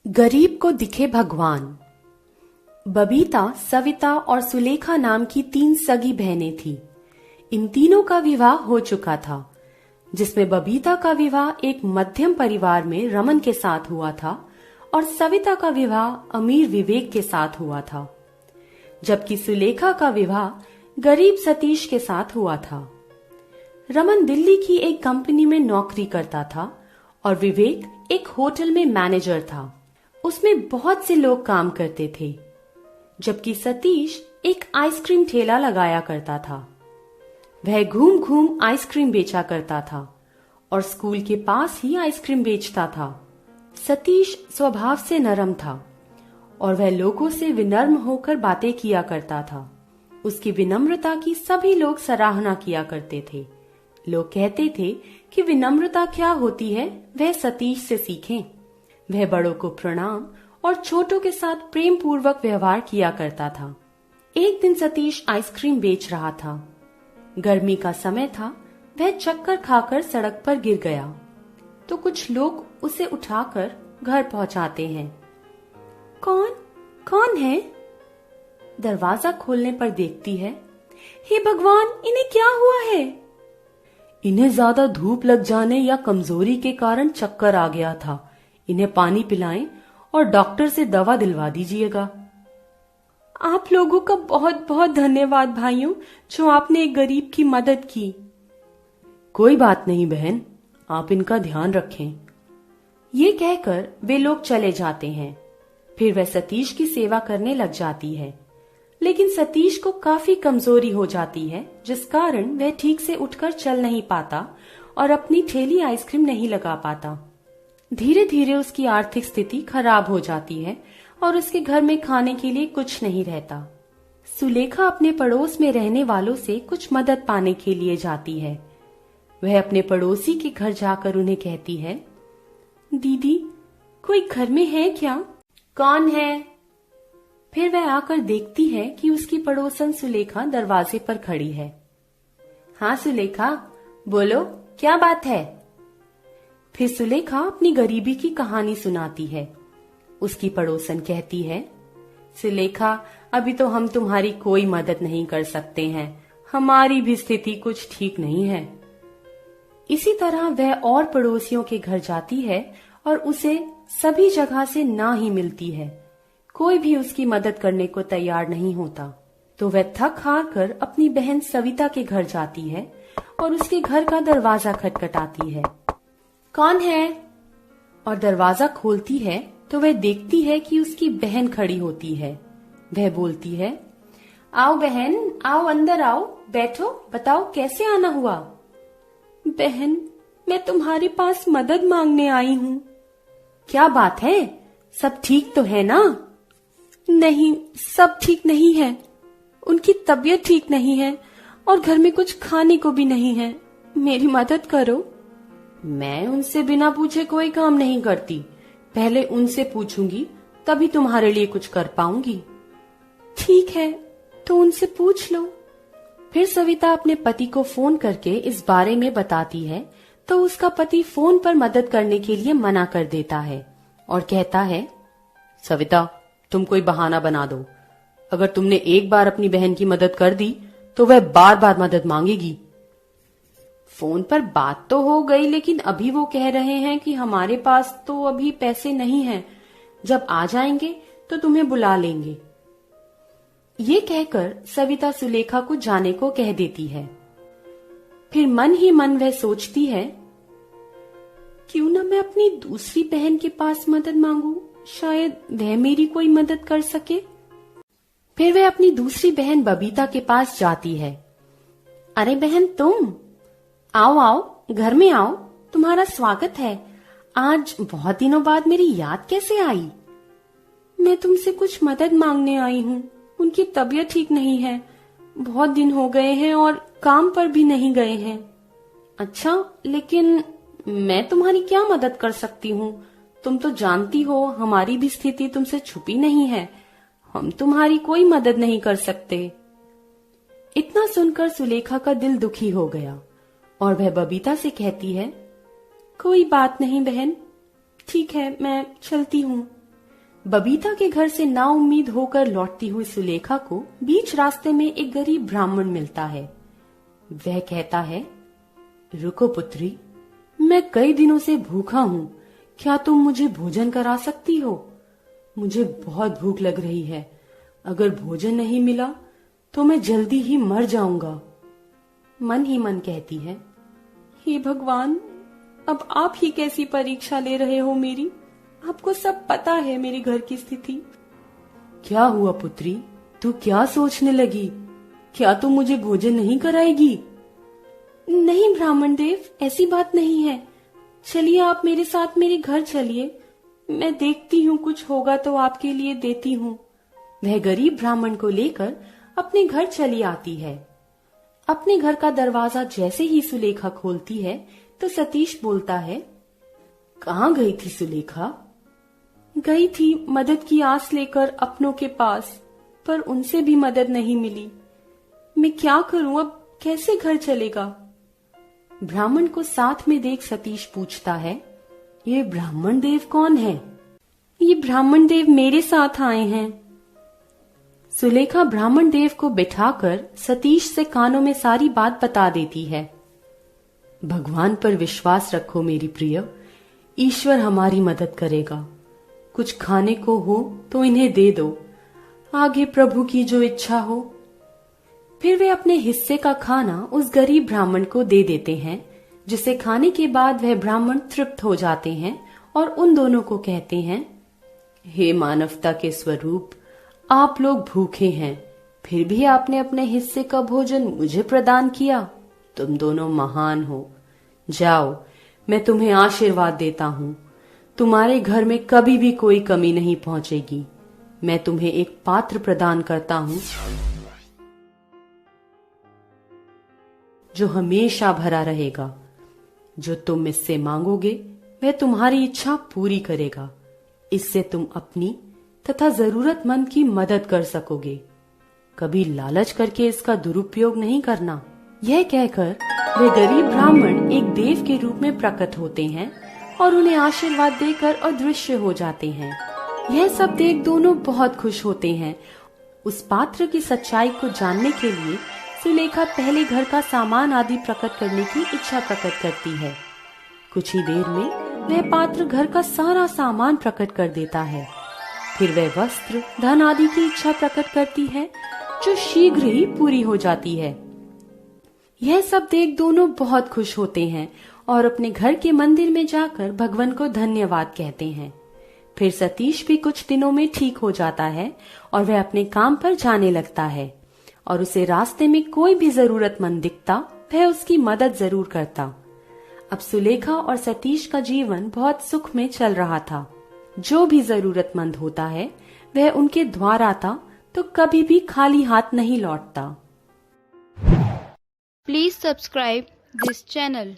गरीब को दिखे भगवान। बबीता, सविता और सुलेखा नाम की 3 सगी बहनें थीं। इन तीनों का विवाह हो चुका था, जिसमें बबीता का विवाह एक मध्यम परिवार में रमन के साथ हुआ था और सविता का विवाह अमीर विवेक के साथ हुआ था, जबकि सुलेखा का विवाह गरीब सतीश के साथ हुआ था। रमन दिल्ली की एक कंपनी में नौकरी करता था और विवेक एक होटल में मैनेजर था। उसमें बहुत से लोग काम करते थे, जबकि सतीश एक आइसक्रीम ठेला लगाया करता था। वह घूम घूम आइसक्रीम बेचा करता था और स्कूल के पास ही आइसक्रीम बेचता था। सतीश स्वभाव से नरम था और वह लोगों से विनम्र होकर बातें किया करता था। उसकी विनम्रता की सभी लोग सराहना किया करते थे। लोग कहते थे कि विनम्रता क्या होती है, वह सतीश से सीखें। वह बड़ों को प्रणाम और छोटों के साथ प्रेम पूर्वक व्यवहार किया करता था। एक दिन सतीश आइसक्रीम बेच रहा था। गर्मी का समय था। वह चक्कर खाकर सड़क पर गिर गया तो कुछ लोग उसे उठाकर घर पहुंचाते हैं। कौन है? दरवाजा खोलने पर देखती है, हे भगवान, इन्हें क्या हुआ है? इन्हें ज्यादा धूप लग जाने या कमजोरी के कारण चक्कर आ गया था। इन्हें पानी पिलाएं और डॉक्टर से दवा दिलवा दीजिएगा। आप लोगों का बहुत बहुत धन्यवाद भाइयों, जो आपने एक गरीब की मदद की। कोई बात नहीं बहन, आप इनका ध्यान रखें। ये कहकर वे लोग चले जाते हैं। फिर वह सतीश की सेवा करने लग जाती है, लेकिन सतीश को काफी कमजोरी हो जाती है, जिस कारण वह ठीक से उठकर चल नहीं पाता और अपनी ठेली आइसक्रीम नहीं लगा पाता। धीरे धीरे उसकी आर्थिक स्थिति खराब हो जाती है और उसके घर में खाने के लिए कुछ नहीं रहता। सुलेखा अपने पड़ोस में रहने वालों से कुछ मदद पाने के लिए जाती है। वह अपने पड़ोसी के घर जाकर उन्हें कहती है, दीदी, कोई घर में है क्या? कौन है? फिर वह आकर देखती है कि उसकी पड़ोसन सुलेखा दरवाजे पर खड़ी है। हाँ सुलेखा, बोलो, क्या बात है? फिर सुलेखा अपनी गरीबी की कहानी सुनाती है। उसकी पड़ोसन कहती है, सुलेखा, अभी तो हम तुम्हारी कोई मदद नहीं कर सकते हैं। हमारी भी स्थिति कुछ ठीक नहीं है। इसी तरह वह और पड़ोसियों के घर जाती है और उसे सभी जगह से ना ही मिलती है। कोई भी उसकी मदद करने को तैयार नहीं होता। तो वह थक हार कर अपनी बहन सविता के घर जाती है और उसके घर का दरवाजा खटखटाती है। कौन है? और दरवाजा खोलती है तो वह देखती है कि उसकी बहन खड़ी होती है। वह बोलती है, आओ बहन, आओ, अंदर आओ, बैठो, बताओ कैसे आना हुआ? बहन, मैं तुम्हारे पास मदद मांगने आई हूँ। क्या बात है? सब ठीक तो है ना? नहीं, सब ठीक नहीं है। उनकी तबीयत ठीक नहीं है और घर में कुछ खाने को भी नहीं है। मेरी मदद करो। मैं उनसे बिना पूछे कोई काम नहीं करती। पहले उनसे पूछूंगी, तभी तुम्हारे लिए कुछ कर पाऊंगी। ठीक है, तो उनसे पूछ लो। फिर सविता अपने पति को फोन करके इस बारे में बताती है, तो उसका पति फोन पर मदद करने के लिए मना कर देता है और कहता है, सविता, तुम कोई बहाना बना दो। अगर तुमने एक बार अपनी बहन की मदद कर दी तो वह बार बार मदद मांगेगी। फोन पर बात तो हो गई, लेकिन अभी वो कह रहे हैं कि हमारे पास तो अभी पैसे नहीं हैं। जब आ जाएंगे तो तुम्हें बुला लेंगे। ये कहकर सविता सुलेखा को जाने को कह देती है। फिर मन ही मन वह सोचती है, क्यों ना मैं अपनी दूसरी बहन के पास मदद मांगू, शायद वह मेरी कोई मदद कर सके। फिर वह अपनी दूसरी बहन बबीता के पास जाती है। अरे बहन, तुम आओ आओ, घर में आओ, तुम्हारा स्वागत है। आज बहुत दिनों बाद मेरी याद कैसे आई? मैं तुमसे कुछ मदद मांगने आई हूँ। उनकी तबीयत ठीक नहीं है। बहुत दिन हो गए हैं और काम पर भी नहीं गए हैं। अच्छा, लेकिन मैं तुम्हारी क्या मदद कर सकती हूँ? तुम तो जानती हो हमारी भी स्थिति तुमसे छुपी नहीं है। हम तुम्हारी कोई मदद नहीं कर सकते। इतना सुनकर सुलेखा का दिल दुखी हो गया और वह बबीता से कहती है, कोई बात नहीं बहन, ठीक है, मैं चलती हूँ। बबीता के घर से नाउम्मीद होकर लौटती हुई सुलेखा को बीच रास्ते में एक गरीब ब्राह्मण मिलता है। वह कहता है, रुको पुत्री, मैं कई दिनों से भूखा हूँ, क्या तुम मुझे भोजन करा सकती हो? मुझे बहुत भूख लग रही है, अगर भोजन नहीं मिला तो मैं जल्दी ही मर जाऊंगा। मन ही मन कहती है, हे भगवान, अब आप ही कैसी परीक्षा ले रहे हो मेरी? आपको सब पता है मेरे घर की स्थिति। क्या हुआ पुत्री, तू क्या सोचने लगी? क्या तू मुझे भोजन नहीं कराएगी? नहीं ब्राह्मण देव, ऐसी बात नहीं है। चलिए आप मेरे साथ मेरे घर चलिए, मैं देखती हूँ, कुछ होगा तो आपके लिए देती हूँ। वह गरीब ब्राह्मण को लेकर अपने घर चली आती है। अपने घर का दरवाजा जैसे ही सुलेखा खोलती है तो सतीश बोलता है, कहाँ गई थी सुलेखा? गई थी मदद की आस लेकर अपनों के पास, पर उनसे भी मदद नहीं मिली। मैं क्या करूं, अब कैसे घर चलेगा? ब्राह्मण को साथ में देख सतीश पूछता है, ये ब्राह्मण देव कौन है? ये ब्राह्मण देव मेरे साथ आए हैं। सुलेखा ब्राह्मण देव को बिठाकर सतीश से कानों में सारी बात बता देती है। भगवान पर विश्वास रखो मेरी प्रिय, ईश्वर हमारी मदद करेगा। कुछ खाने को हो तो इन्हें दे दो, आगे प्रभु की जो इच्छा हो। फिर वे अपने हिस्से का खाना उस गरीब ब्राह्मण को दे देते हैं, जिसे खाने के बाद वह ब्राह्मण तृप्त हो जाते हैं और उन दोनों को कहते हैं, हे मानवता के स्वरूप, आप लोग भूखे हैं, फिर भी आपने अपने हिस्से का भोजन मुझे प्रदान किया। तुम दोनों महान हो। जाओ, मैं तुम्हें आशीर्वाद देता हूँ। तुम्हारे घर में कभी भी कोई कमी नहीं पहुंचेगी। मैं तुम्हें एक पात्र प्रदान करता हूँ जो हमेशा भरा रहेगा। जो तुम इससे मांगोगे वह तुम्हारी इच्छा पूरी करेगा। इससे तुम अपनी तथा जरूरतमंद की मदद कर सकोगे। कभी लालच करके इसका दुरुपयोग नहीं करना। यह कहकर वे गरीब ब्राह्मण एक देव के रूप में प्रकट होते हैं और उन्हें आशीर्वाद देकर अदृश्य हो जाते हैं। यह सब देख दोनों बहुत खुश होते हैं। उस पात्र की सच्चाई को जानने के लिए सुलेखा पहले घर का सामान आदि प्रकट करने की इच्छा प्रकट करती है। कुछ ही देर में वह पात्र घर का सारा सामान प्रकट कर देता है। फिर वह वस्त्र, धन आदि की इच्छा प्रकट करती है, जो शीघ्र ही पूरी हो जाती है। यह सब देख दोनों बहुत खुश होते हैं और अपने घर के मंदिर में जाकर भगवान को धन्यवाद कहते हैं। फिर सतीश भी कुछ दिनों में ठीक हो जाता है और वह अपने काम पर जाने लगता है और उसे रास्ते में कोई भी जरूरतमंद दिखता वह उसकी मदद जरूर करता। अब सुलेखा और सतीश का जीवन बहुत सुख में चल रहा था। जो भी जरूरतमंद होता है वह उनके द्वार आता तो कभी भी खाली हाथ नहीं लौटता। Please subscribe this channel.